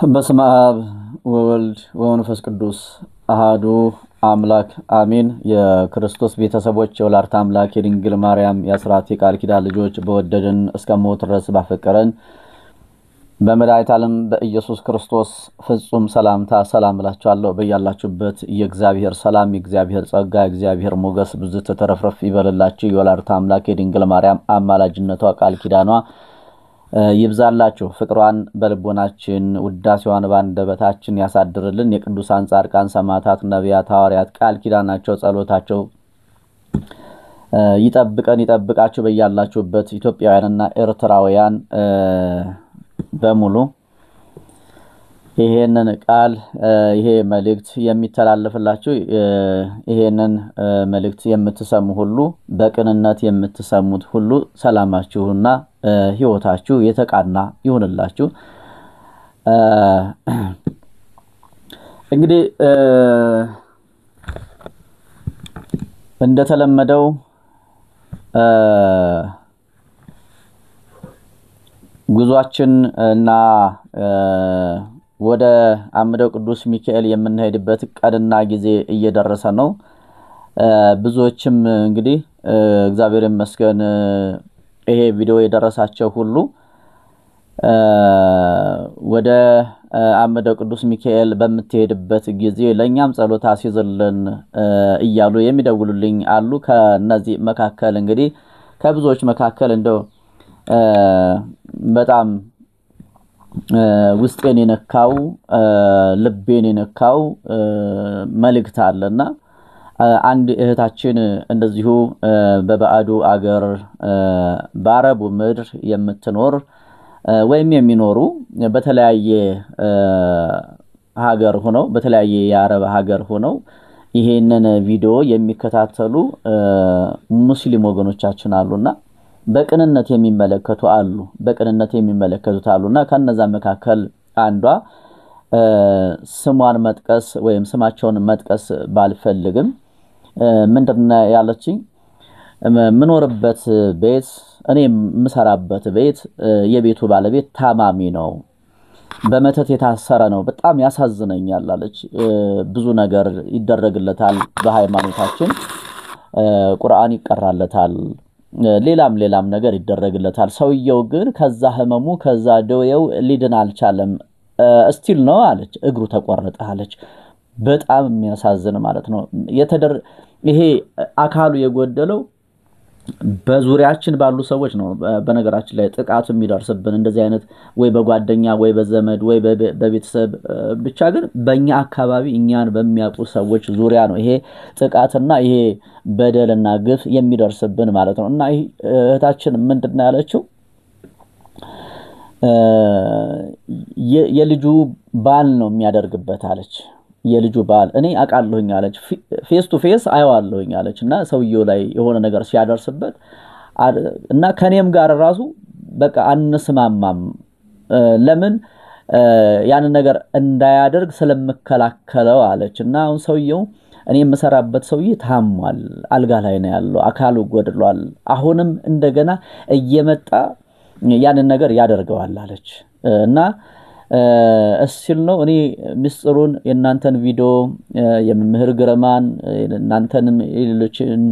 በስመ አብ ወወልድ ወመንፈስ ቅዱስ አሃዱ አምላክ አሜን። የክርስቶስ ቤተሰቦች የወላዲተ አምላክ የድንግል ማርያም የአስራት የቃል ኪዳን ልጆች በወደደን እስከ ሞት ድረስ ባፈቀረን በመድኃኒተ ዓለም በኢየሱስ ክርስቶስ ፍጹም ሰላምታ ሰላም እላችኋለሁ። በያላችሁበት የእግዚአብሔር ሰላም የእግዚአብሔር ጸጋ የእግዚአብሔር ሞገስ ብዙ ተተረፍረፍ ይበልላችሁ። የወላዲተ አምላክ የድንግል ማርያም አማላጅነቷ ቃል ኪዳኗ ይብዛላችሁ። ፍቅሯን በልቦናችን ውዳሴዋን ባንደበታችን ያሳድርልን። የቅዱሳን ጻድቃን ሰማዕታት ነቢያት ሐዋርያት ቃል ኪዳናቸው ጸሎታቸው ይጠብቀን ይጠብቃችሁ። በያላችሁበት ኢትዮጵያውያንና ኤርትራውያን በሙሉ ይሄንን ቃል ይሄ መልእክት የሚተላለፍላችሁ ይሄንን መልእክት የምትሰሙ ሁሉ በቅንነት የምትሰሙት ሁሉ ሰላማችሁና ሕይወታችሁ የተቃና ይሁንላችሁ። እንግዲህ እንደተለመደው ጉዟችን እና ወደ አምደው ቅዱስ ሚካኤል የምንሄድበት ቀንና ጊዜ እየደረሰ ነው። ብዙዎችም እንግዲህ እግዚአብሔር ይመስገን ይሄ ቪዲዮ የደረሳቸው ሁሉ ወደ አምደው ቅዱስ ሚካኤል በመተሄድበት ጊዜ ለኛም ጸሎት አስይዘልን እያሉ የሚደውሉልኝ አሉ። ከነዚህ መካከል እንግዲህ ከብዙዎች መካከል እንደው በጣም ውስጤን የነካው ልቤን የነካው መልእክት አለና አንድ እህታችን እንደዚሁ በባዕዱ አገር በአረቡ ምድር የምትኖር ወይም የሚኖሩ በተለያየ ሀገር ሆነው በተለያየ የአረብ ሀገር ሆነው ይሄንን ቪዲዮ የሚከታተሉ ሙስሊም ወገኖቻችን አሉና በቅንነት የሚመለከቱ አሉ በቅንነት የሚመለከቱት አሉና ከነዛ መካከል አንዷ ስሟን መጥቀስ ወይም ስማቸውን መጥቀስ ባልፈልግም ምንድነው ያለችኝ? ምኖርበት ቤት እኔ ምሰራበት ቤት የቤቱ ባለቤት ታማሚ ነው፣ በመተት የታሰረ ነው፣ በጣም ያሳዝነኛል አለች። ብዙ ነገር ይደረግለታል በሃይማኖታችን ቁርአን ይቀራለታል፣ ሌላም ነገር ይደረግለታል። ሰውየው ግን ከዛ ህመሙ ከዛ ደዌው ሊድን አልቻለም፣ ስቲል ነው አለች። እግሩ ተቆረጠ አለች። በጣም የሚያሳዝን ማለት ነው። ይሄ አካሉ የጎደለው በዙሪያችን ባሉ ሰዎች ነው። በነገራችን ላይ ጥቃቱ የሚደርስብን እንደዚህ አይነት ወይ በጓደኛ ወይ በዘመድ ወይ በቤተሰብ ብቻ ግን በእኛ አካባቢ እኛን በሚያውቁ ሰዎች ዙሪያ ነው ይሄ ጥቃትና ይሄ በደልና ግፍ የሚደርስብን ማለት ነው። እና እህታችን ምንድነው ያለችው? የልጁ ባል ነው የሚያደርግበት አለች። የልጁ ባል እኔ አቃለሁኝ አለች። ፌስ ቱ ፌስ አይዋለሁኝ አለች። እና ሰውየው ላይ የሆነ ነገር ሲያደርስበት እና ከኔም ጋር ራሱ በቃ አንስማማም፣ ለምን ያን ነገር እንዳያደርግ ስለምከላከለው አለች። እና አሁን ሰውየው እኔ የምሰራበት ሰውዬ ታሟል፣ አልጋ ላይ ነው ያለው፣ አካሉ ጎድሏል። አሁንም እንደገና እየመጣ ያንን ነገር ያደርገዋል አለች። እና እስል ነው እኔ ምስጥሩን የናንተን ቪዲዮ የመምህር ግርማን እናንተንም ሌሎችን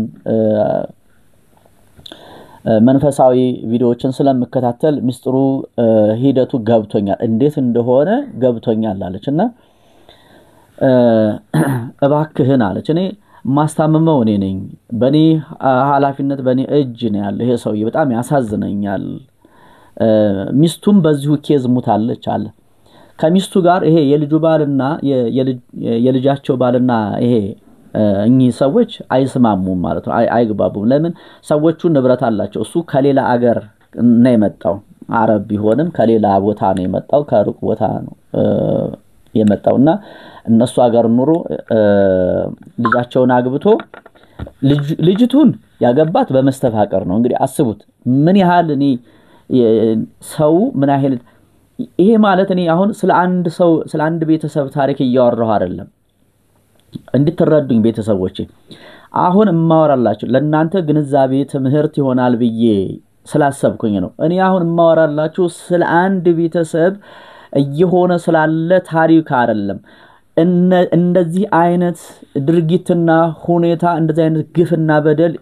መንፈሳዊ ቪዲዮዎችን ስለምከታተል ምስጥሩ ሂደቱ ገብቶኛል፣ እንዴት እንደሆነ ገብቶኛል አለችና እባክህን አለች። እኔ ማስታመመው እኔ ነኝ፣ በኔ ኃላፊነት በኔ እጅ ነው ያለው። ይሄ ሰውዬ በጣም ያሳዝነኛል። ሚስቱም በዚሁ ኬዝ ሙታለች አለ። ከሚስቱ ጋር ይሄ የልጁ ባልና የልጃቸው ባልና ይሄ እኚህ ሰዎች አይስማሙም ማለት ነው፣ አይግባቡም። ለምን? ሰዎቹ ንብረት አላቸው። እሱ ከሌላ አገር ነው የመጣው፣ አረብ ቢሆንም ከሌላ ቦታ ነው የመጣው፣ ከሩቅ ቦታ ነው የመጣውና እነሱ አገር ኑሮ ልጃቸውን አግብቶ ልጅቱን ያገባት በመስተፋቀር ነው። እንግዲህ አስቡት ምን ያህል እኔ ሰው ምን ያህል ይሄ ማለት እኔ አሁን ስለ አንድ ቤተሰብ ታሪክ እያወራሁ አይደለም፣ እንድትረዱኝ ቤተሰቦቼ። አሁን ማወራላችሁ ለእናንተ ግንዛቤ ትምህርት ይሆናል ብዬ ስላሰብኩኝ ነው። እኔ አሁን ማወራላችሁ ስለ አንድ ቤተሰብ እየሆነ ስላለ ታሪክ አይደለም እንደዚህ አይነት ድርጊትና ሁኔታ እንደዚህ አይነት ግፍና በደል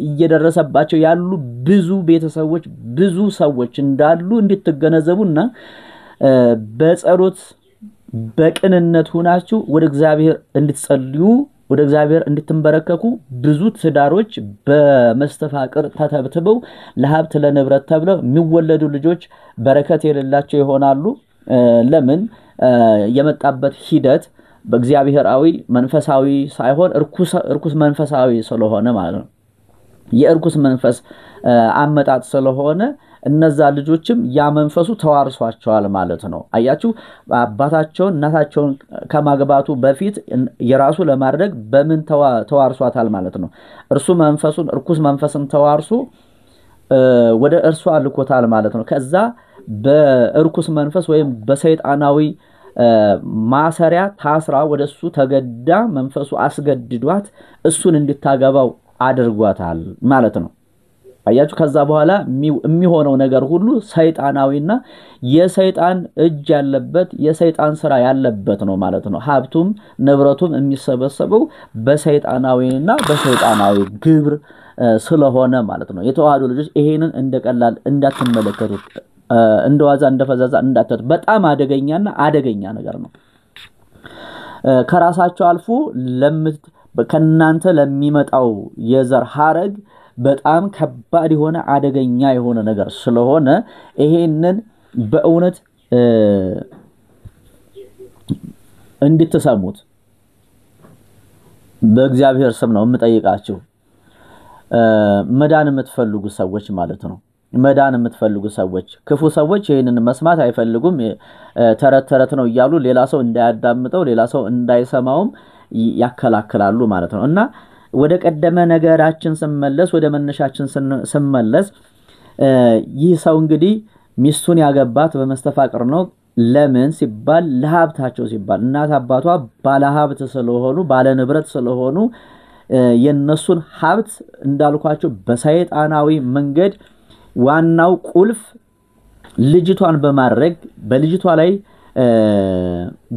እየደረሰባቸው ያሉ ብዙ ቤተሰቦች ብዙ ሰዎች እንዳሉ እንድትገነዘቡና በጸሎት በቅንነት ሆናችሁ ወደ እግዚአብሔር እንድትጸልዩ ወደ እግዚአብሔር እንድትንበረከኩ ብዙ ትዳሮች በመስተፋቅር ተተብትበው ለሀብት ለንብረት ተብለው የሚወለዱ ልጆች በረከት የሌላቸው ይሆናሉ ለምን የመጣበት ሂደት በእግዚአብሔራዊ መንፈሳዊ ሳይሆን እርኩስ መንፈሳዊ ስለሆነ ማለት ነው የእርኩስ መንፈስ አመጣጥ ስለሆነ እነዛ ልጆችም ያ መንፈሱ ተዋርሷቸዋል ማለት ነው አያችሁ አባታቸው እናታቸው ከማግባቱ በፊት የራሱ ለማድረግ በምን ተዋርሷታል ማለት ነው እርሱ መንፈሱን እርኩስ መንፈስን ተዋርሶ ወደ እርሱ አልኮታል ማለት ነው ከዛ በእርኩስ መንፈስ ወይም በሰይጣናዊ ማሰሪያ ታስራ ወደሱ ተገዳ መንፈሱ አስገድዷት እሱን እንድታገባው አድርጓታል ማለት ነው አያችሁ ከዛ በኋላ የሚሆነው ነገር ሁሉ ሰይጣናዊና የሰይጣን እጅ ያለበት የሰይጣን ስራ ያለበት ነው ማለት ነው ሀብቱም ንብረቱም የሚሰበሰበው በሰይጣናዊና በሰይጣናዊ ግብር ስለሆነ ማለት ነው የተዋህዶ ልጆች ይሄንን እንደቀላል እንዳትመለከቱት እንደዋዛ እንደፈዛዛ እንዳትት በጣም አደገኛና አደገኛ ነገር ነው ከራሳቸው አልፎ ከናንተ ለሚመጣው የዘር ሐረግ በጣም ከባድ የሆነ አደገኛ የሆነ ነገር ስለሆነ ይሄንን በእውነት እንድትሰሙት በእግዚአብሔር ስም ነው የምጠይቃችሁ መዳን የምትፈልጉ ሰዎች ማለት ነው መዳን የምትፈልጉ ሰዎች ክፉ ሰዎች ይሄንን መስማት አይፈልጉም ተረት ነው ይያሉ ሌላ ሰው እንዳያዳምጠው ሌላ ሰው እንዳይሰማውም ያከላክላሉ ማለት ነው እና ወደ ቀደመ ነገራችን ስንመለስ ወደ መነሻችን ስንመለስ ይህ ሰው እንግዲህ ሚስቱን ያገባት በመስተፋቅር ነው ለምን ሲባል ለሀብታቸው ሲባል እናት አባቷ ባለ ሀብት ስለሆኑ ባለ ንብረት ስለሆኑ የነሱን ሀብት እንዳልኳቸው በሰይጣናዊ መንገድ ዋናው ቁልፍ ልጅቷን በማድረግ በልጅቷ ላይ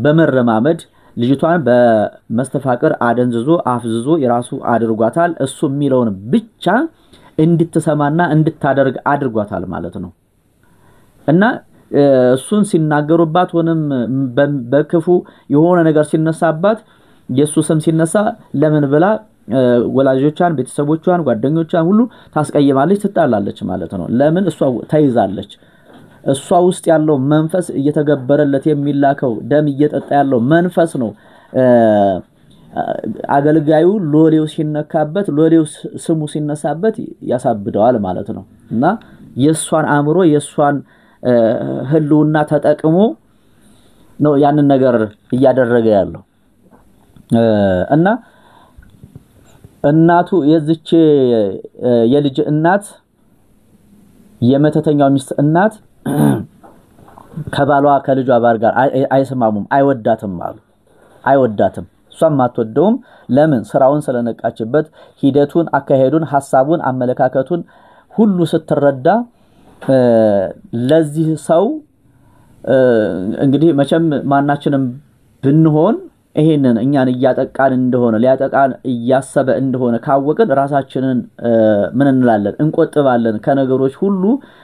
በመረማመድ ልጅቷን በመስተፋቅር አደንዝዞ አፍዝዞ የራሱ አድርጓታል እሱ የሚለውን ብቻ እንድትሰማና እንድታደርግ አድርጓታል ማለት ነው እና እሱን ሲናገሩባት ወንም በክፉ የሆነ ነገር ሲነሳባት ኢየሱስም ሲነሳ ለምን ብላ ወላጆቿን ቤተሰቦቿን ጓደኞቿን ሁሉ ታስቀይማለች ትጣላለች ማለት ነው ለምን እሷ ተይዛለች እሷ ውስጥ ያለው መንፈስ እየተገበረለት የሚላከው ደም እየጠጣ ያለው መንፈስ ነው አገልጋዩ ሎሌው ሲነካበት ሎሌው ስሙ ሲነሳበት ያሳብደዋል ማለት ነው እና የሷን አእምሮ የሷን ህልውና ተጠቅሞ ነው ያንን ነገር እያደረገ ያለው እና እናቱ የዝቼ የልጅ እናት የመተተኛው ሚስት እናት ከባሏ ከልጇ ጋር አይስማሙም አይወዳትም ማለት አይወዳትም እሷም አትወደውም ለምን ስራውን ስለነቃችበት ሂደቱን አካሄዱን ሐሳቡን አመለካከቱን ሁሉ ስትረዳ ለዚህ ሰው እንግዲህ መቼም ማናችንም ብንሆን ይሄንን እኛን ያጠቃን እንደሆነ ሊያጠቃን ያሰበ እንደሆነ ካወቅን ራሳችንን ምን እንላለን እንቆጥባለን ከነገሮች ሁሉ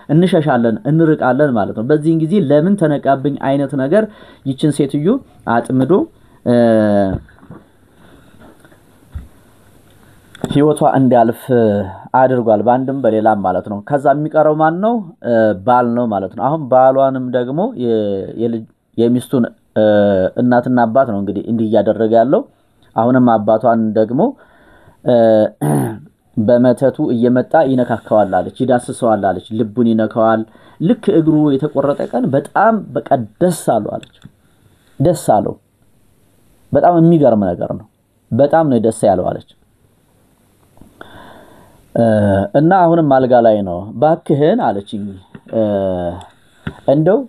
እንሸሻለን እንርቃለን ማለት ነው በዚህ ጊዜ ለምን ተነቃብኝ አይነት ነገር ይችን ሴትዮ አጥምዶ ህይወቷ እንዲያልፍ አድርጓል ባንድም በሌላም ማለት ነው ከዛ የሚቀረው ማን ነው ባል ነው ማለት ነው አሁን ባሏንም ደግሞ የሚስቱን እናትና አባት ነው እንግዲህ እንዲህ ያደረገ ያለው አሁንም አባቷን ደግሞ በመተቱ እየመጣ ይነካካዋል አለች ይዳስሰዋል አለች ልቡን ይነካዋል ልክ እግሩ የተቆረጠ ቀን በጣም በቃ ደስ አለው በጣም የሚገርም ነገር ነው በጣም ነው ደስ ያለው አለች እና አሁንም አልጋ ላይ ነው ባክህን አለችኝ እንደው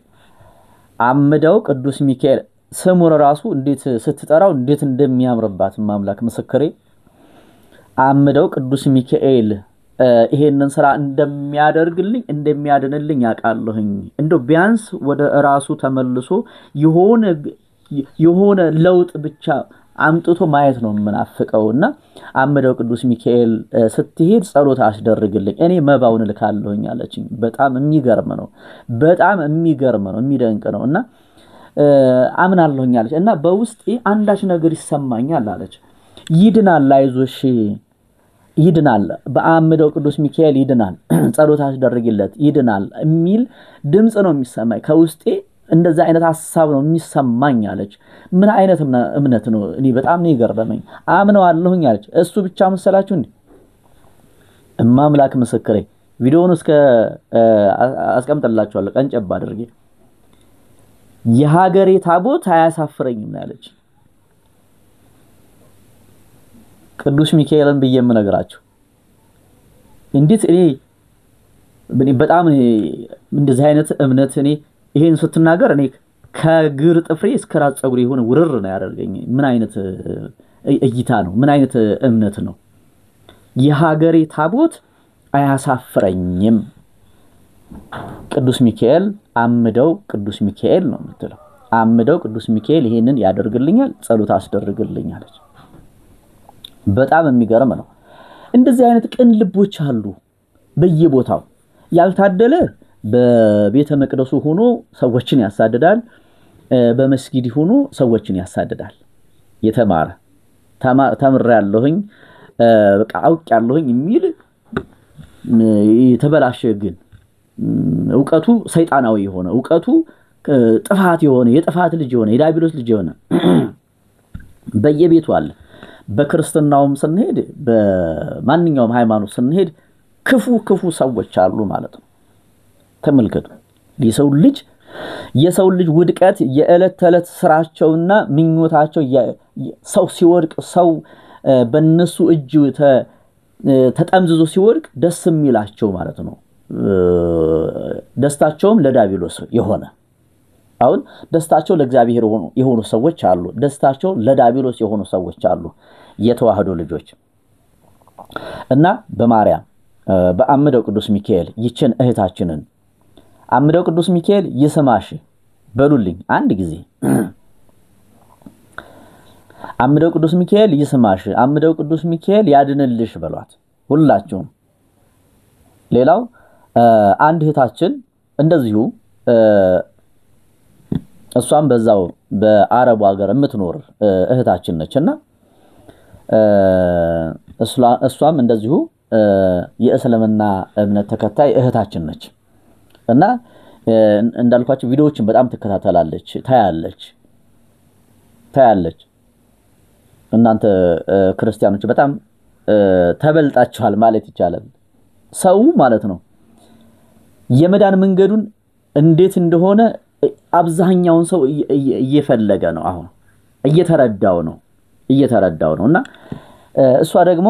አምደው ቅዱስ ሚካኤል ስሙር ራሱ እንዴት ስትጠራው እንዴት እንደሚያምርባት ማምላክ ምስክሬ አምደው ቅዱስ ሚካኤል ይሄንን ስራ እንደሚያድንልኝ ያውቃለሁኝ እንደው ቢያንስ ወደ ራሱ ተመልሶ የሆነ ለውጥ ብቻ አምጥቶ ማየት ነው የምናፍቀውና አምደው ቅዱስ ሚካኤል ስትሄድ ጸሎት አስደርግልኝ እኔ መባውን ልካለሁኝ አለችኝ። በጣም የሚገርም ነው የሚደንቅ ነውና አምናለሁኝ አለች እና በውስጤ አንዳች ነገር ይሰማኛል አለች። ይድናል አይዞሽ ይድናል በአምደው ቅዱስ ሚካኤል ይድናል ጸሎት አስደርግለት ይድናል የሚል ድምጽ ነው የሚሰማኝ ከውስጤ እንደዛ አይነት ሐሳብ ነው የሚሰማኝ አለች። ምን አይነት እምነት ነው እኔ በጣም ነው ይገርመኝ አምነዋለሁኝ አለች። እሱ ብቻ መሰላችሁ እንዴ እማምላክ ምስክሬ ቪዲዮውን እስከ አስቀምጥላችኋለሁ ቀንጨብ አድርጌ የሀገሬ ታቦት አያሳፍረኝም ያለች ቅዱስ ሚካኤልን በየም ነገራችሁ እንዴት እኔ በጣም እንደዚህ አይነት እምነት እኔ ይሄን ስትናገር እኔ ከግር ጥፍሬ እስከ ራስ ጸጉሬ ሆነ ውርር ነው ያደርገኝ። ምን አይነት እይታ ነው ምን አይነት እምነት ነው የሀገሬ ታቦት አያሳፍረኝም ቅዱስ ሚካኤል አምደው ቅዱስ ሚካኤል ነው የምትለው አምደው ቅዱስ ሚካኤል ይሄንን ያደርግልኛል ጸሎት አስደርግልኛል። በጣም የሚገርም ነው። እንደዚህ አይነት ቅን ልቦች አሉ በየቦታው ያልታደለ በቤተ መቅደሱ ሆኖ ሰዎችን ያሳድዳል በመስጊድ ሆኖ ሰዎችን ያሳድዳል። የተማረ ተምሬያለሁኝ በቃ አውቄያለሁኝ የሚል የተበላሸ ግን ዕውቀቱ ሰይጣናዊ የሆነ ዕውቀቱ ጥፋት የሆነ የጥፋት ልጅ የሆነ የዲያብሎስ ልጅ የሆነ በየቤቱ አለ። በክርስትናውም ስንሄድ በማንኛውም ሃይማኖት ስንሄድ ክፉ ሰዎች አሉ ማለት ነው። ተመልከቱ የሰው ልጅ ውድቀት የዕለት ተዕለት ስራቸውና ምኞታቸው ሰው ሲወድቅ ሰው በእነሱ እጅ ተጠምዝዞ ሲወድቅ ደስ የሚላቸው ማለት ነው። ደስታቸውም ለዲያብሎስ የሆነ አሁን ደስታቸው ለእግዚአብሔር የሆኑ ሰዎች አሉ ደስታቸው ለዲያብሎስ የሆኑ ሰዎች አሉ የተዋህዶ ልጆች እና በማርያም በአምደው ቅዱስ ሚካኤል ይችን እህታችንን አምደው ቅዱስ ሚካኤል ይስማሽ በሉልኝ አንድ ጊዜ አምደው ቅዱስ ሚካኤል ይስማሽ አምደው ቅዱስ ሚካኤል ያድንልሽ በሏት ሁላችሁም። ሌላው አንድ እህታችን እንደዚሁ እሷም በዛው በአረቡ ሀገር የምትኖር እህታችን ነችና እሷም እንደዚሁ የእስልምና እምነት ተከታይ እህታችን ነች እና እንዳልኳችሁ ቪዲዮዎችን በጣም ትከታተላለች ታያለች። እናንተ ክርስቲያኖች በጣም ተበልጣችኋል ማለት ይቻላል። ሰው ማለት ነው የመዳን መንገዱን እንዴት እንደሆነ አብዛኛውን ሰው እየፈለገ ነው አሁን እየተረዳው ነውና እሷ ደግሞ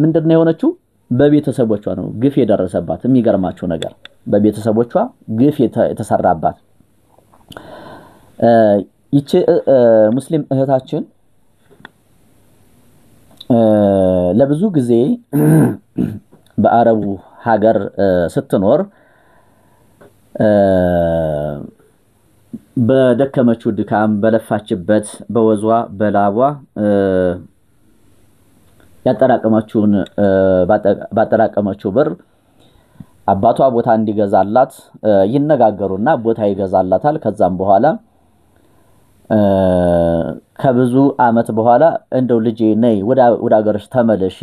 ምንድነው የሆነችው በቤተሰቦቿ ነው ግፍ የደረሰባት። የሚገርማችሁ ነገር በቤተሰቦቿ ግፍ የተሰራባት ይቺ ሙስሊም እህታችን ለብዙ ጊዜ በአረቡ ሀገር ስትኖር በደከመችው ድካም በለፋችበት በወዟ በላቧ ያጠራቀመችውን ባጠራቀመችው ብር አባቷ ቦታ እንዲገዛላት ይነጋገሩና ቦታ ይገዛላታል። ከዛም በኋላ ከብዙ አመት በኋላ እንደው ልጄ ነይ ወደ ሀገርሽ ተመለሺ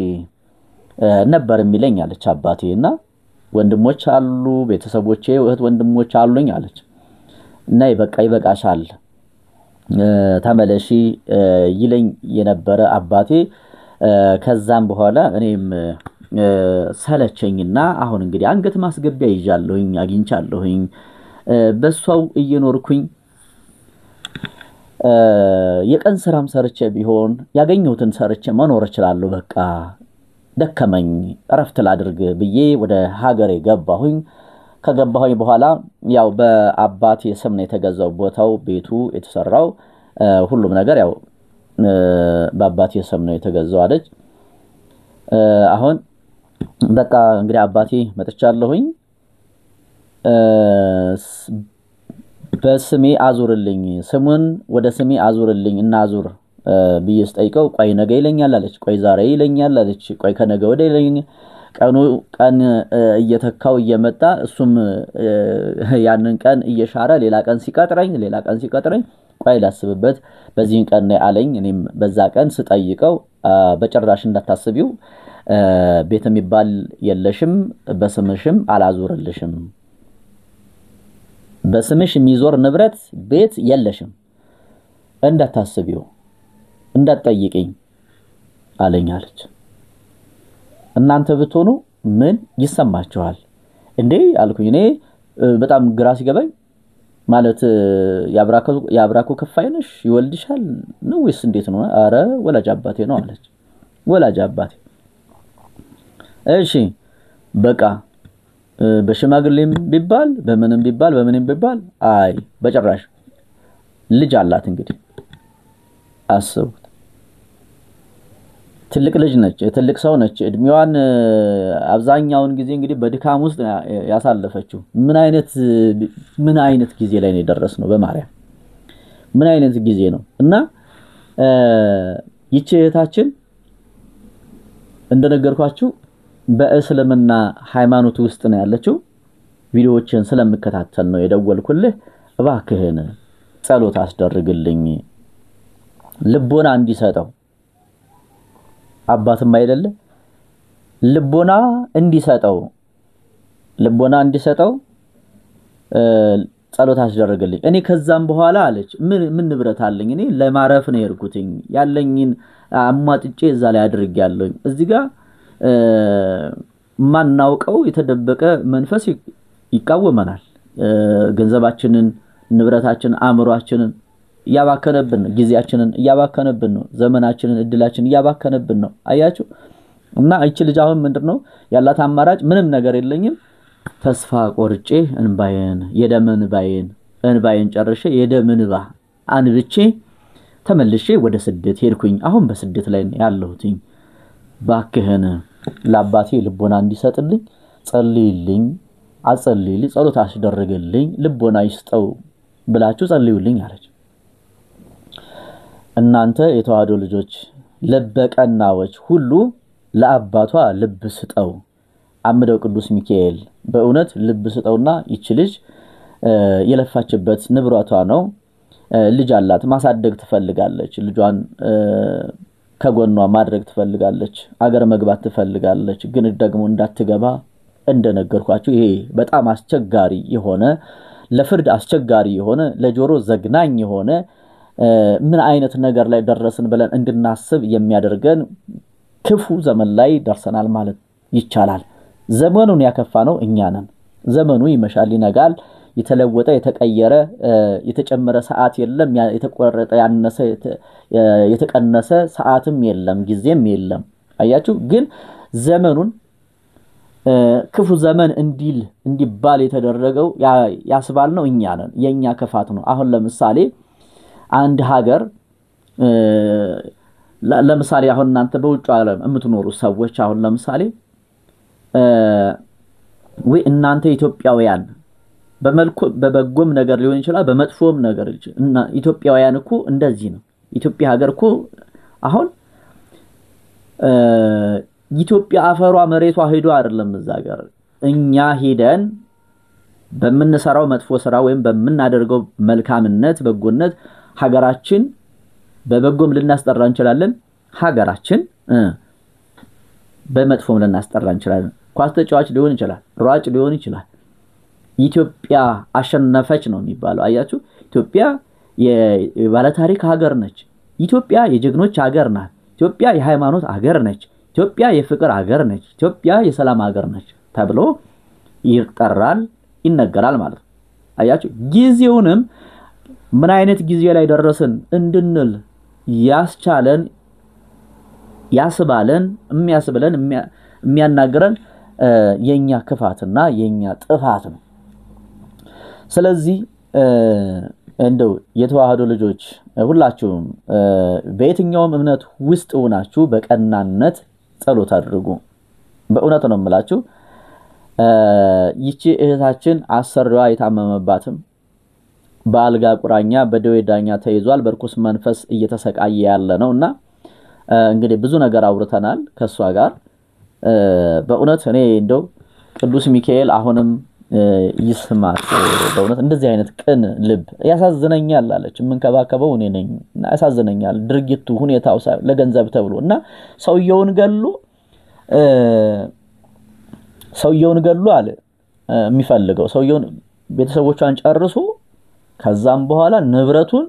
ነበር የሚለኝ አለች አባቴና ወንድሞች አሉ ቤተሰቦቼ እህት ወንድሞች አሉኝ አለች። ነይ በቃ ይበቃሻል ተመለሺ ይለኝ የነበረ አባቴ ከዛም በኋላ እኔም ሰለቸኝና አሁን እንግዲህ አንገት ማስገቢያ ይዣለሁኝ አግኝቻለሁኝ በሷው እየኖርኩኝ የቀን ስራም ሰርቼ ቢሆን ያገኘሁትን ሰርቼ መኖር እችላለሁ በቃ ደከመኝ እረፍት ላድርግ ብዬ ወደ ሀገሬ ገባሁኝ። ከገባሁኝ በኋላ ያው በአባቴ ስም ነው የተገዛው ቦታው ቤቱ የተሰራው ሁሉም ነገር ያው በአባቴ ስም ነው የተገዛው አለች። አሁን በቃ እንግዲህ አባቴ መጥቻለሁኝ በስሜ አዙርልኝ ስሙን ወደ ስሜ አዙርልኝ እና አዙር ብዬ ስጠይቀው ቆይ ነገ ይለኛል አለች ቆይ ዛሬ ይለኛል አለች ቆይ ከነገ ወደ ይለኛል ቀን እየተካው እየመጣ እሱም ያንን ቀን እየሻረ ሌላ ቀን ሲቀጥረኝ ቆይ ላስብበት በዚህን ቀን ነው አለኝ እኔም በዛ ቀን ስጠይቀው በጭራሽ እንዳታስቢው ቤት የሚባል የለሽም በስምሽም አላዙርልሽም በስምሽ የሚዞር ንብረት ቤት የለሽም እንዳታስቢው እንዳትጠይቂኝ አለኝ አለች እናንተ ብትሆኑ ምን ይሰማችኋል እንዴ አልኩኝ እኔ በጣም ግራ ሲገባኝ ማለት ያብራኩ ከፋይነሽ ይወልድሻል ነው ወይስ እንዴት ነው አረ ወላጅ አባቴ ነው አለች ወላጅ አባቴ እሺ በቃ በሽማግሌም ቢባል በምንም ቢባል አይ በጭራሽ ልጅ አላት እንግዲህ አስቡት ትልቅ ልጅ ነች ትልቅ ሰው ነች እድሜዋን አብዛኛውን ጊዜ እንግዲህ በድካም ውስጥ ያሳለፈችው ምን አይነት ጊዜ ላይ ነው የደረስነው በማርያም ምን አይነት ጊዜ ነው እና ይቺ እህታችን እንደነገርኳችሁ በእስልምና ሃይማኖት ውስጥ ነው ያለችው ቪዲዮዎችን ስለምከታተል ነው የደወልኩልህ እባክህን ጸሎት አስደርግልኝ ልቦና እንዲሰጠው አባትም አይደለ ልቦና እንዲሰጠው ጸሎት አስደርግልኝ እኔ ከዛም በኋላ አለች ምን ንብረት አለኝ እኔ ለማረፍ ነው የርኩትኝ ያለኝን አሟጥጬ እዛ ላይ አድርጌያለሁ እዚህ ጋር ማናውቀው የተደበቀ መንፈስ ይቃወመናል ገንዘባችንን ንብረታችንን አእምሮአችንን ያባከነብን ጊዜያችንን ያባከነብን ነው ዘመናችንን እድላችንን ያባከነብን ነው አያችሁ እና እቺ ልጅ አሁን ምንድነው ያላት አማራጭ ምንም ነገር የለኝም ተስፋ ቆርጬ እንባዬን ጨርሼ የደም እንባ አንብቼ ተመልሼ ወደ ስደት ሄድኩኝ አሁን በስደት ላይ ያለሁትኝ ባክህን ለአባቴ ልቦና እንዲሰጥልኝ ጸልይልኝ አጸልይልኝ ጸሎት አስደርግልኝ ልቦና ይስጠው ብላችሁ ጸልዩልኝ አለች እናንተ የተዋህዶ ልጆች ለበቀናዎች ሁሉ ለአባቷ ልብ ስጠው አምደው ቅዱስ ሚካኤል በእውነት ልብ ስጠውና ይች ልጅ የለፋችበት ንብረቷ ነው ልጅ አላት ማሳደግ ትፈልጋለች ልጇን ከጎኗ ማድረግ ትፈልጋለች አገር መግባት ትፈልጋለች ግን ደግሞ እንዳትገባ እንደነገርኳችሁ ይሄ በጣም አስቸጋሪ የሆነ ለፍርድ አስቸጋሪ የሆነ ለጆሮ ዘግናኝ የሆነ ምን አይነት ነገር ላይ ደረስን ብለን እንድናስብ የሚያደርገን ክፉ ዘመን ላይ ደርሰናል ማለት ይቻላል ዘመኑን ያከፋ ነው እኛ ነን ዘመኑ ይመሻል ይነጋል የተለወጠ የተቀየረ የተጨመረ ሰዓት የለም የተቆረጠ ያነሰ የተቀነሰ ሰዓትም የለም ጊዜም የለም አያችሁ ግን ዘመኑን ክፉ ዘመን እንዲባል የተደረገው ያስባል ነው እኛ ነን የኛ ከፋት ነው አሁን ለምሳሌ አንድ ሀገር ለምሳሌ አሁን እናንተ በውጭ ዓለም የምትኖሩ ሰዎች አሁን ለምሳሌ ወይ እናንተ ኢትዮጵያውያን በበጎም ነገር ሊሆን ይችላል በመጥፎም ነገር እና ኢትዮጵያውያን እኮ እንደዚህ ነው ኢትዮጵያ ሀገር እኮ አሁን ኢትዮጵያ አፈሯ መሬቷ ሄዶ አይደለም እዛ ሀገር እኛ ሄደን በመንሰራው መጥፎ ስራ ወይም በመናደርገው መልካምነት በጎነት ሀገራችን በበጎም ልናስጠራ እንችላለን ሀገራችን በመጥፎም ልናስጠራ እንችላለን ኳስ ተጫዋች ሊሆን ይችላል ሯጭ ሊሆን ይችላል ኢትዮጵያ አሸነፈች ነው የሚባለው አያችሁ ኢትዮጵያ የባለ ታሪክ ሀገር ነች ኢትዮጵያ የጀግኖች ሀገር ናት ኢትዮጵያ የሃይማኖት ሀገር ነች ኢትዮጵያ የፍቅር ሀገር ነች ኢትዮጵያ የሰላም ሀገር ነች ተብሎ ይጠራል ይነገራል ማለት አያችሁ ጊዜውንም ምን አይነት ጊዜ ላይ ደረስን እንድንል ያስቻለን ያስባለን የሚያስብለን የሚያናገረን የኛ ክፋትና የኛ ጥፋት ነው ስለዚህ እንደው የተዋህዶ ልጆች ሁላችሁም በየትኛውም እምነት ውስጥ ሆናችሁ በቀናነት ጸሎት አድርጉ በእውነት ነው የምላችሁ ይቺ እህታችን አሰሪዋ የታመመባትም በአልጋ ቁራኛ በደዌ ዳኛ ተይዟል በርኩስ መንፈስ እየተሰቃየ ያለ ነውና እንግዲህ ብዙ ነገር አውርተናል ከሷ ጋር በእውነት እኔ እንደው ቅዱስ ሚካኤል አሁንም ይስማት በእውነት እንደዚህ አይነት ቅን ልብ ያሳዝነኛል አለች መንከባከበው እኔ ነኝ እና ያሳዝነኛል ድርጊቱ ሁኔታው ለገንዘብ ተብሎና ሰውየውን ገሉ አለ የሚፈልገው ሰውየውን ቤተሰቦቿን ጨርሶ ከዛም በኋላ ንብረቱን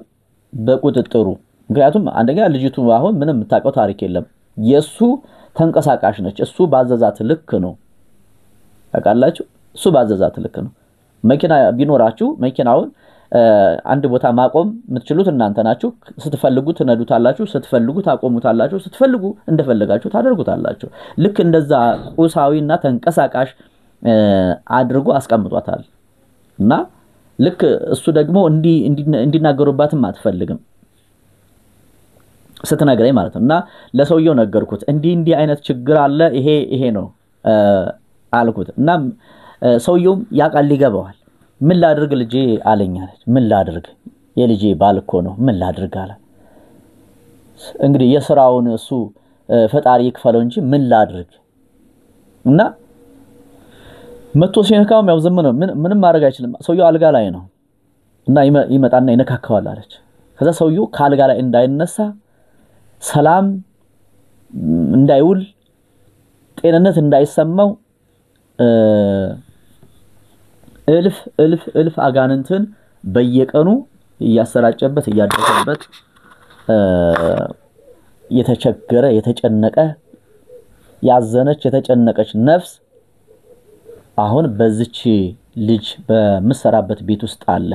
በቁጥጥሩ ምክንያቱም አንደኛ ልጅቱ አሁን ምንም ታቀው ታሪክ የለም የሱ ተንቀሳቃሽ ነች እሱ ባዘዛት ልክ ነው ታቃላችሁ እሱ ባዘዛት ልክ ነው መኪና ቢኖራችሁ መኪናውን አንድ ቦታ ማቆም የምትችሉት እናንተ ናችሁ ስትፈልጉት ነዱታላችሁ ስትፈልጉት አቆሙታላችሁ ስትፈልጉ እንደፈለጋችሁ ታደርጉታላችሁ ልክ እንደዛ ቁሳዊና ተንቀሳቃሽ አድርጎ አስቀምጧታል እና ልክ እሱ ደግሞ እንዲናገሩባትም አትፈልግም ስትነግረኝ ማለት ነውና ለሰውየው ነገርኩት እንዲህ አይነት ችግር አለ ይሄ ነው አልኩት እና ሰውየው ያቃል ይገባዋል ምን ላድርግ ልጄ አለኛለች ምን ላድርግ የልጄ ባልኮ ነው ምን ላድርግ አለ እንግዲህ የሥራውን እሱ ፈጣሪ ይክፈለው እንጂ ምን ላድርግ እና መቶ ሲነካው ያው ዘመነ ምንም ማድረግ አይችልም ሰውየው አልጋ ላይ ነው እና ይመጣና ይነካካዋል አለች ከዛ ሰውየው ካልጋ ላይ እንዳይነሳ ሰላም እንዳይውል ጤንነት እንዳይሰማው እልፍ አጋንንትን በየቀኑ ያሰራጨበት ያደረበት የተቸገረ የተጨነቀ ያዘነች የተጨነቀች ነፍስ አሁን በዚች ልጅ በመሰራበት ቤት ውስጥ አለ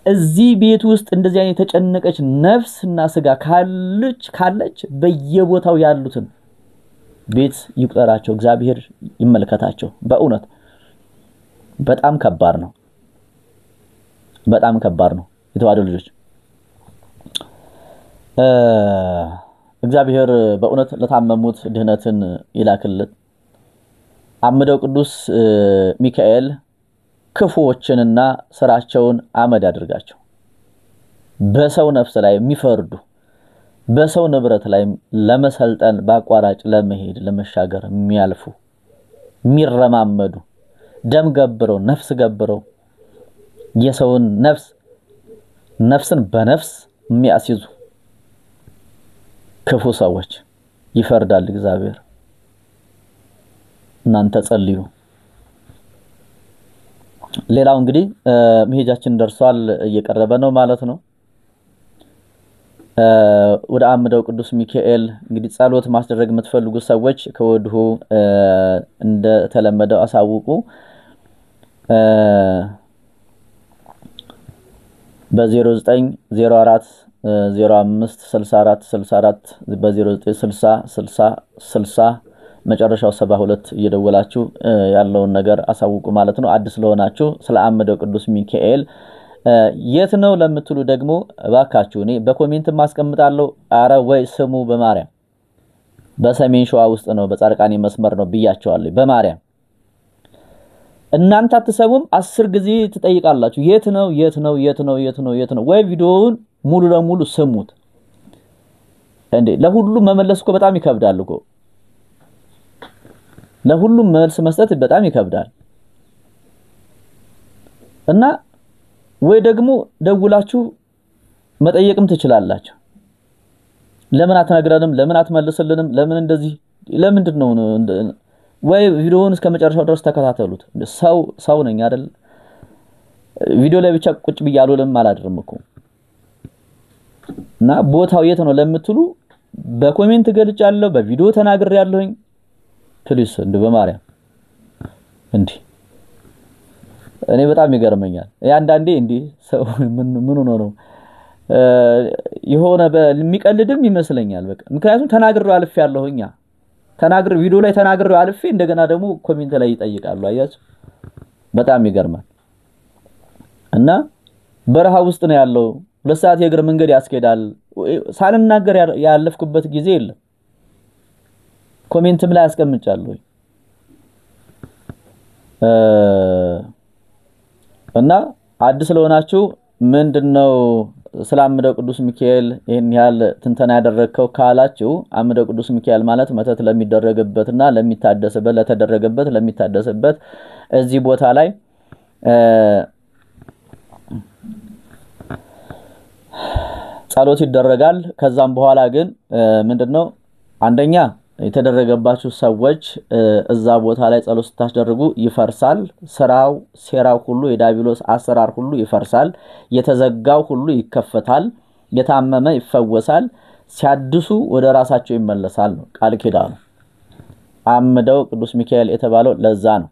እዚህ ቤት ውስጥ እንደዚህ አይነት የተጨነቀች ነፍስና ስጋ ካለች በየቦታው ያሉትን ቤት ይቁጠራቸው እግዚአብሔር ይመልከታቸው በእውነት በጣም ከባድ ነው የተዋደዱ ልጆች እግዚአብሔር በእውነት ለታመሙት ድህነትን ይላክልን አምደው ቅዱስ ሚካኤል ክፉዎችንና ስራቸውን አመድ ያድርጋቸው በሰው ነፍስ ላይ የሚፈርዱ በሰው ንብረት ላይ ለመሰልጠን ባቋራጭ ለመሄድ ለመሻገር የሚያልፉ የሚረማመዱ ደም ገብረው ነፍስ ገብረው የሰውን ነፍስን በነፍስ የሚያስይዙ ክፉ ሰዎች ይፈርዳል እግዚአብሔር እናንተ ጸልዩ ሌላው እንግዲህ መሄጃችን ደርሷል እየቀረበ ነው ማለት ነው ወደ አምደው ቅዱስ ሚካኤል እንግዲህ ጸሎት ማስደረግ የምትፈልጉ ሰዎች ከወዲሁ እንደ ተለመደው አሳውቁ በ0904 05 64 64 በ0960 60 60 መጨረሻው 72 እየደወላችሁ ያለውን ነገር አሳውቁ ማለት ነው አዲስ ለሆናችሁ ስለ አምደው ቅዱስ ሚካኤል የት ነው ለምትሉ ደግሞ ባካችሁ እኔ በኮሜንት ማስቀምጣለሁ አረ ወይ ስሙ በማርያም በሰሜን ሸዋ ውስጥ ነው በጻርቃኔ መስመር ነው ብያቸዋለሁ በማርያም እናንተ አትሰሙም 10 ጊዜ ትጠይቃላችሁ የት ነው ወይ ቪዲዮውን ሙሉ ለሙሉ ስሙት እንዴ ለሁሉም መመለስ እኮ በጣም ይከብዳል እኮ ለሁሉም መልስ መስጠት በጣም ይከብዳል እና ወይ ደግሞ ደውላችሁ መጠየቅም ትችላላችሁ ለምን አትነግረንም ለምን አትመልስልንም ለምን እንደዚህ ለምንድነው ወይ ቪዲዮውን እስከ መጨረሻው ድረስ ተከታተሉት ሰው ነኝ አይደል ቪዲዮ ላይ ብቻ ቁጭ ብያለሁም አላድርም እኮ እና ቦታው የት ነው ለምትሉ በኮሜንት ገልጫለሁ በቪዲዮ ተናግሬያለሁኝ ፕሊስ እንደ በማርያም እንዴ እኔ በጣም ይገርመኛል ያንዳንዴ እንዴ ሰው ምን ነው የሆነ በሚቀልድም ይመስለኛል በቃ ምክንያቱም ተናግሬው አልፌ ያለሁኛ ተናግሬው ቪዲዮ ላይ ተናግሬው አልፌ እንደገና ደግሞ ኮሜንት ላይ ይጠይቃሉ አያችሁ በጣም ይገርማል እና በረሃ ውስጥ ነው ያለው 2 ሰዓት የእግር መንገድ ያስኬዳል ሳልናገር ያለፍኩበት ጊዜ የለም ኮሜንትም ላይ አስቀምጫለሁ እና አዲስ ለሆናችሁ ምንድነው ስለ አምደው ቅዱስ ሚካኤል ይሄን ያህል ትንተና ያደረከው ካላችሁ አምደው ቅዱስ ሚካኤል ማለት መተት ለሚደረግበትና ለሚታደስበት ለተደረገበት ለሚታደስበት እዚህ ቦታ ላይ ጸሎት ይደረጋል ከዛም በኋላ ግን ምንድነው አንደኛ የተደረገባችሁ ሰዎች እዛ ቦታ ላይ ጸሎት ስታስደርጉ ይፈርሳል ስራው ሴራው ሁሉ የዳቢሎስ አሰራር ሁሉ ይፈርሳል የተዘጋው ሁሉ ይከፈታል የታመመ ይፈወሳል ሲያድሱ ወደ ራሳቸው ይመለሳል ነው ቃል ኪዳኑ አምደው ቅዱስ ሚካኤል የተባለው ለዛ ነው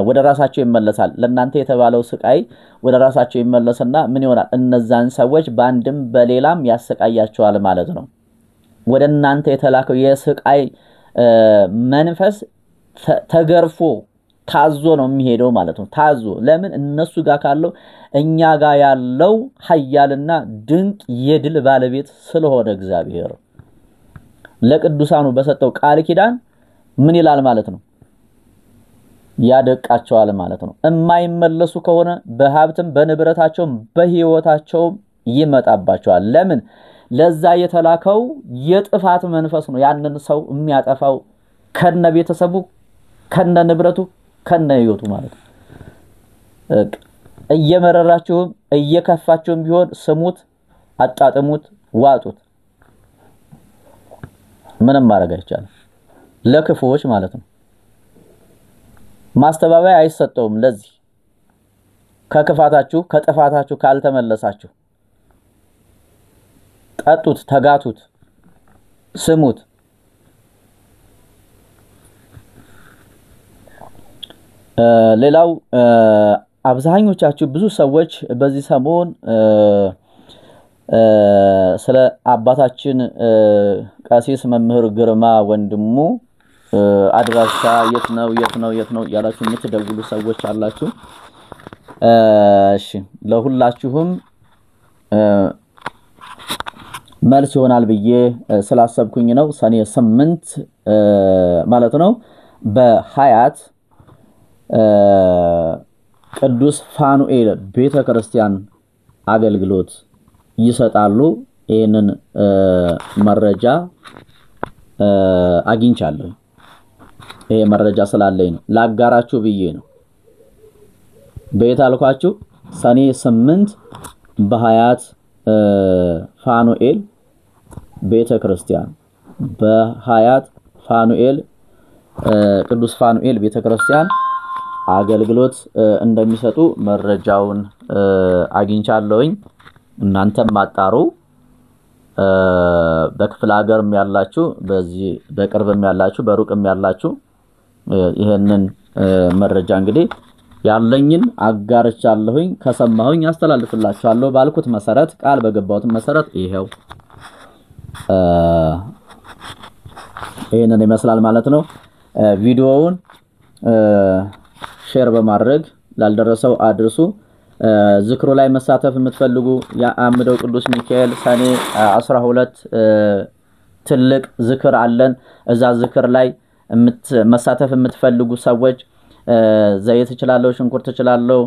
ወደ ራሳቸው ይመለሳል ለናንተ የተባለው ስቃይ ወደ ራሳቸው ይመለስና ምን ይሆናል እነዛን ሰዎች ባንድም በሌላም ያሰቃያቸዋል ማለት ነው ወደናንተ የተላከው የስቃይ መንፈስ ተገርፎ ታዞ ነው የሚሄደው ማለት ነው ታዞ ለምን እነሱ ጋር ካለው እኛ ጋር ያለው ኃያልና ድንቅ የድል ባለቤት ስለሆነ እግዚአብሔር ለቅዱሳኑ በሰጠው ቃል ኪዳን ምን ይላል ማለት ነው ያደቃቸዋል ማለት ነው የማይመለሱ ከሆነ በሀብትም በንብረታቸውም በህይወታቸውም ይመጣባቸዋል ለምን ለዛ የተላከው የጥፋት መንፈስ ነው ያንን ሰው የሚያጠፋው ከነ ቤተሰቡ ከነ ንብረቱ ከነ ህይወቱ ማለት ነው እየመረራችሁም እየከፋችሁም ቢሆን ስሙት አጣጥሙት ዋጡት ምንም ማድረግ አይቻልም ለክፉዎች ማለት ነው ማስተባበያ አይሰጠውም ለዚህ ከክፋታችሁ ከጥፋታችሁ ካልተመለሳችሁ ጠጡት ተጋቱት ስሙት ሌላው አብዛኞቻችሁ ብዙ ሰዎች በዚህ ሰሞን ስለ አባታችን ቀሲስ መምህር ግርማ ወንድሙ አድራሻ የት ነው ያላችሁ የምትደውሉ ሰዎች አላችሁ እሺ ለሁላችሁም መልስ ይሆናል ብዬ ስላሰብኩኝ ነው ሰኔ 8 ማለት ነው በሃያት ቅዱስ ፋኑኤል ቤተክርስቲያን አገልግሎት ይሰጣሉ ይሄንን መረጃ አግኝቻለሁ ይሄ መረጃ ስላለኝ ነው ላጋራችሁ ብዬ ነው በየታልኳችሁ ሰኔ 8 በሃያት ፋኑኤል ቤተክርስቲያን በሃያት ፋኑኤል ቅዱስ ፋኑኤል ቤተክርስቲያን አገልግሎት እንደሚሰጡ መረጃውን አግኝቻለሁኝ እናንተም ማጣሩ በክፍለ ሀገርም ያላችሁ በዚህ በቅርብም ያላችሁ በሩቅም ያላችሁ ይሄንን መረጃ እንግዲህ ያለኝን አጋርቻለሁኝ ከሰማሁኝ አስተላልፍላችኋለሁ ባልኩት መሰረት ቃል በገባሁት መሰረት ይሄው ይሄንን ይመስላል ማለት ነው ቪዲዮውን ሼር በማድረግ ላልደረሰው አድርሱ ዝክሩ ላይ መሳተፍ የምትፈልጉ የአምደው ቅዱስ ሚካኤል ሰኔ 12 ትልቅ ዝክር አለን እዛ ዝክር ላይ መሳተፍ የምትፈልጉ ሰዎች ዘይት ይችላልው ሽንኩርት ይችላልው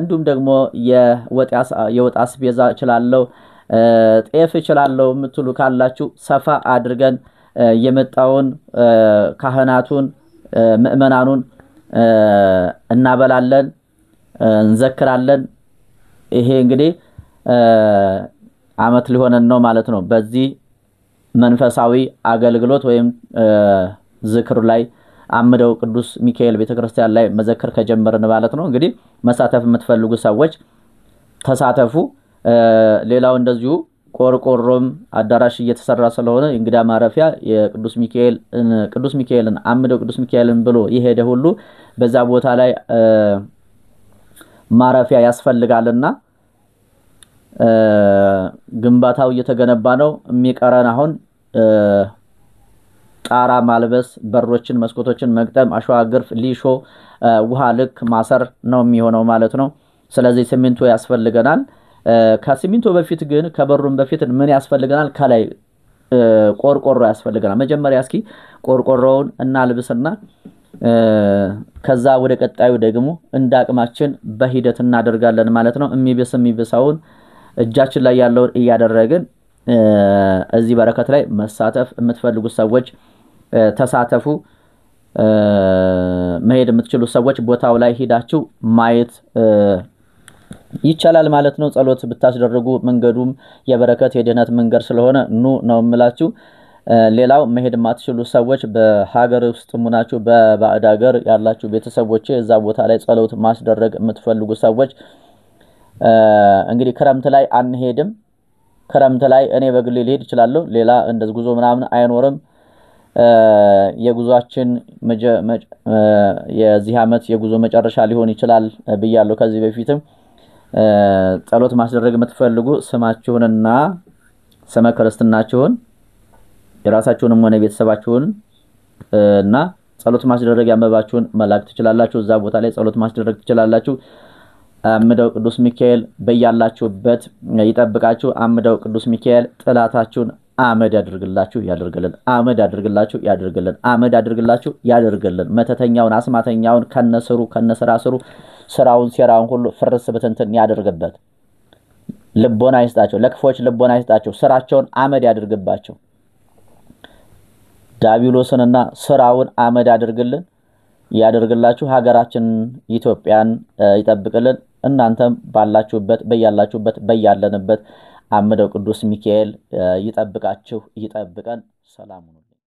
እንዱም ደግሞ የወጥ አስቤዛ ይችላልው ጤፍ ይችላልው የምትሉ ካላችሁ ሰፋ አድርገን የመጣውን ካህናቱን ምእመናኑን እናበላለን እንዘክራለን ይሄ እንግዲህ አመት ሊሆነን ነው ማለት ነው በዚህ መንፈሳዊ አገልግሎት ወይም ዝክር ላይ አምደው ቅዱስ ሚካኤል ቤተክርስቲያን ላይ መዘከር ከጀመረን ማለት ነው እንግዲህ መሳተፍ የምትፈልጉ ሰዎች ተሳተፉ ሌላው እንደዚሁ ቆርቆሮም አዳራሽ እየተሰራ ስለሆነ እንግዳ ማረፊያ የቅዱስ ሚካኤልን አምደው ቅዱስ ሚካኤልን ብሎ ይሄደ ሁሉ በዛ ቦታ ላይ ማረፊያ ያስፈልጋልና ግንባታው እየተገነባ ነው የሚቀረን አሁን ጣራ ማልበስ በሮችን መስኮቶችን መግጠም አሸዋ ግርፍ ሊሾ ውሃ ልክ ማሰር ነው የሚሆነው ማለት ነው ስለዚህ ሲሚንቶ ያስፈልገናል ከሲሚንቶ በፊት ግን ከበሩም በፊት ምን ያስፈልገናል ከላይ ቆርቆሮ ያስፈልገናል። መጀመሪያ እስኪ ቆርቆሮውን እናልብስና ከዛ ወደ ቀጣዩ ደግሞ እንዳቅማችን በሂደት እናደርጋለን ማለት ነው። የሚብሰውን እጃችን ላይ ያለውን እያደረግን እዚህ በረከት ላይ መሳተፍ የምትፈልጉ ሰዎች ተሳተፉ። መሄድ የምትችሉ ሰዎች ቦታው ላይ ሄዳችሁ ማየት ይቻላል ማለት ነው። ጸሎት ብታስደርጉ መንገዱም የበረከት የድህነት መንገድ ስለሆነ ኑ ነው የምላችሁ። ሌላው መሄድ የማትችሉ ሰዎች በሀገር ውስጥ ሙናችሁ በባዕድ ሀገር ያላችሁ ቤተሰቦች እዛ ቦታ ላይ ጸሎት ማስደረግ የምትፈልጉ ሰዎች እንግዲህ ክረምት ላይ አንሄድም። ክረምት ላይ እኔ በግሌ ልሄድ እችላለሁ። ሌላ እንደዚህ ጉዞ ምናምን አይኖርም። የጉዟችን የዚህ ዓመት የጉዞ መጨረሻ ሊሆን ይችላል ብያለሁ ከዚህ በፊትም። ጸሎት ማስደረግ የምትፈልጉ ስማችሁንና ስመ ክርስትናችሁን የራሳችሁንም ሆነ ቤተሰባችሁን እና ጸሎት ማስደረግ ያመባችሁን መላክ ትችላላችሁ። እዛ ቦታ ላይ ጸሎት ማስደረግ ትችላላችሁ። አምደው ቅዱስ ሚካኤል በያላችሁበት ይጠብቃችሁ። አምደው ቅዱስ ሚካኤል ጥላታችሁን አመድ ያድርግላችሁ ያድርግልን። አመድ ያድርግላችሁ ያድርግልን። አመድ ያድርግላችሁ ያድርግልን። መተተኛውን አስማተኛውን ከነስሩ ከነስራስሩ ስራውን ሴራውን ሁሉ ፍርስ በትንትን ያድርግበት። ልቦና ይስጣቸው። ለክፎች ልቦና ይስጣቸው። ስራቸውን አመድ ያድርግባቸው። ዳቢሎስንና ስራውን አመድ ያድርግልን ያድርግላችሁ። ሀገራችን ኢትዮጵያን ይጠብቅልን። እናንተም ባላችሁበት በያላችሁበት በያለንበት አምደው ቅዱስ ሚካኤል ይጠብቃችሁ ይጠብቀን። ሰላም ሁኑ።